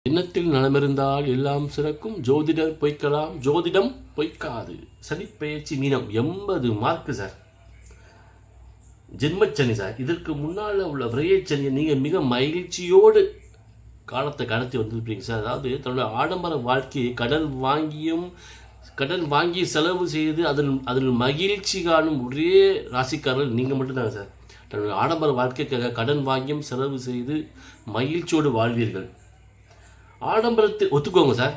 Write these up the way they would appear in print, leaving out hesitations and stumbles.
எண்ணத்தில் நலமிருந்தால் எல்லாம் சிறக்கும். ஜோதிடர் பொய்க்கலாம், ஜோதிடம் பொய்க்காது. சனிப்பெயர்ச்சி மீனம் 80 மார்க்கு சார். ஜென்மச்சனி சார். இதற்கு முன்னால் உள்ள விரயச்சனியை நீங்கள் மிக மகிழ்ச்சியோடு காலத்தை கடத்தி வந்துருப்பீங்க சார். அதாவது தன்னுடைய ஆடம்பர வாழ்க்கையை கடன் வாங்கி செலவு செய்து அதில் மகிழ்ச்சி காணும் ஒரே ராசிக்காரர்கள் நீங்கள் மட்டும்தாங்க சார். தன்னுடைய ஆடம்பர வாழ்க்கைக்காக கடன் வாங்கியும் செலவு செய்து மகிழ்ச்சியோடு வாழ்வீர்கள். ஆடம்பரத்தில் ஒத்துக்கோங்க சார்.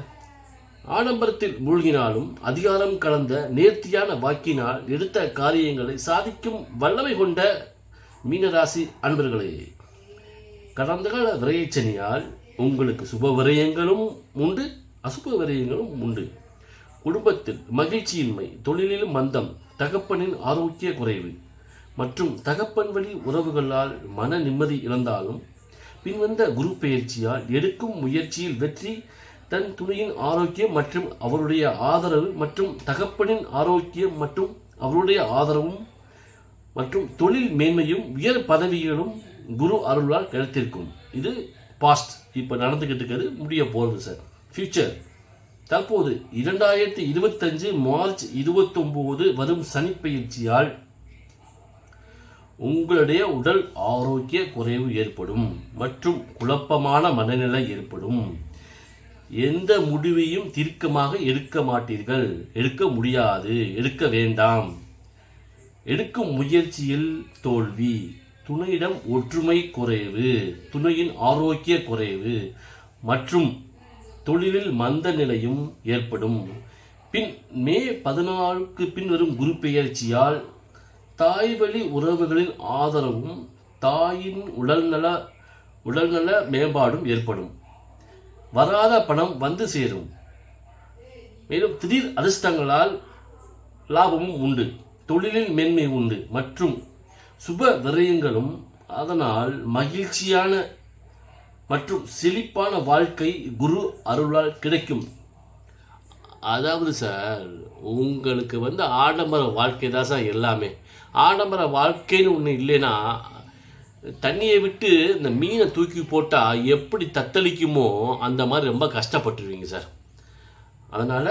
ஆடம்பரத்தில் மூழ்கினாலும் அதிகாரம் கலந்த நேர்த்தியான வாக்கினால் எடுத்த காரியங்களை சாதிக்கும் வல்லமை கொண்ட மீனராசி அன்பர்களே, கடந்த கால விரயச்சனியால் உங்களுக்கு சுப விரயங்களும் உண்டு, அசுப விரயங்களும் உண்டு. குடும்பத்தில் மகிழ்ச்சியின்மை, தொழிலிலும் மந்தம், தகப்பனின் ஆரோக்கிய குறைவு மற்றும் தகப்பன் வழி உறவுகளால் மன நிம்மதி இழந்தாலும் பின்வந்த குரு பெயர்ச்சியால் எடுக்கும் முயற்சியில் வெற்றி, தன் துணையின் ஆரோக்கியம் மற்றும் அவருடைய ஆதரவு மற்றும் தகப்பனின் ஆரோக்கியம் மற்றும் அவருடைய ஆதரவும் மற்றும் தொழில் மேன்மையும் உயர் பதவிகளும் குரு அருளால் கிடைத்திருக்கும். இது பாஸ்ட், இப்போ நடந்துகிட்டு இருக்கிறது, முடிய போகிறது சார். ஃபியூச்சர் தற்போது 2025 மார்ச் 29 வரும் சனி பெயர்ச்சியால் உங்களுடைய உடல் ஆரோக்கிய குறைவு ஏற்படும் மற்றும் குழப்பமான மனநிலை ஏற்படும். எந்த முடிவையும் தீர்க்கமாக எடுக்க மாட்டீர்கள், எடுக்க முடியாது, எடுக்க வேண்டாம். எடுக்கும் முயற்சியில் தோல்வி, துணையிடம் ஒற்றுமை குறைவு, துணையின் ஆரோக்கிய குறைவு மற்றும் தொழிலில் மந்த நிலையும் ஏற்படும். மே 14க்கு பின் வரும் குரு பெயர்ச்சியால் தாய் வழி உறவுகளின் ஆதரவும் தாயின் உடல்நல மேம்பாடும் ஏற்படும். வராத பணம் வந்து சேரும். மேலும் திடீர் அதிர்ஷ்டங்களால் லாபமும் உண்டு, தொழிலில் மேன்மை உண்டு மற்றும் சுப விரயங்களும். அதனால் மகிழ்ச்சியான மற்றும் செழிப்பான வாழ்க்கை குரு அருளால் கிடைக்கும். அதாவது சார், உங்களுக்கு ஆடம்பர வாழ்க்கை தான் சார் எல்லாமே. ஆடம்பர வாழ்க்கைன்னு ஒன்று இல்லைன்னா தண்ணியை விட்டு இந்த மீனை தூக்கி போட்டால் எப்படி தத்தளிக்குமோ அந்த மாதிரி ரொம்ப கஷ்டப்பட்டுருவீங்க சார். அதனால்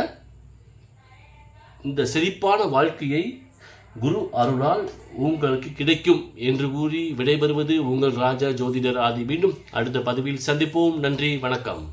இந்த செழிப்பான வாழ்க்கையை குரு அருளால் உங்களுக்கு கிடைக்கும் என்று கூறி விடைபெறுவது உங்கள் ராஜா ஜோதிடர் ஆதி. மீண்டும் அடுத்த பதிவில் சந்திப்போம். நன்றி, வணக்கம்.